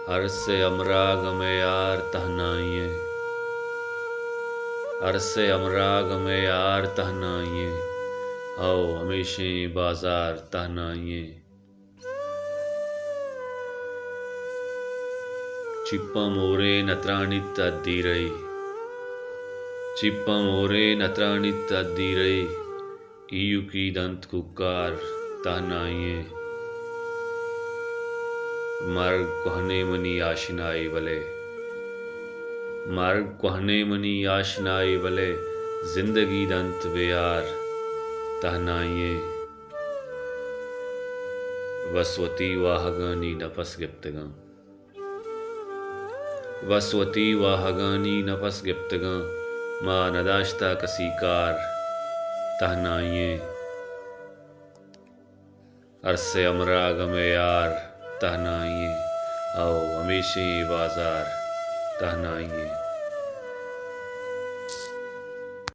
अरसे अमराग में यार तहनाइए, अरसे अमराग में यार तहनाइए, आओ हमेशे बाजार तहनाइए। चिप्पम ओरे नत्राणित अद्दीरई, चिप्पम ओरे नत्राणित अद्दीरई, ईयु की दंत कुकार तहनाइए। मार्ग कहने मनी आशनाई वले, मार्ग कहने मनी आशनाई वले, जिंदगी दंत बेयार तहनाइए। वसवती वाहगानी नफस गिप्तगा, वसवती वाहगानी नफस गिप्तगा, माँ नदाश्ता कसीकार तहनाइए। अरसे अमराग में यार तहनाइए, आओ हमेशे बाजार तहनाइए।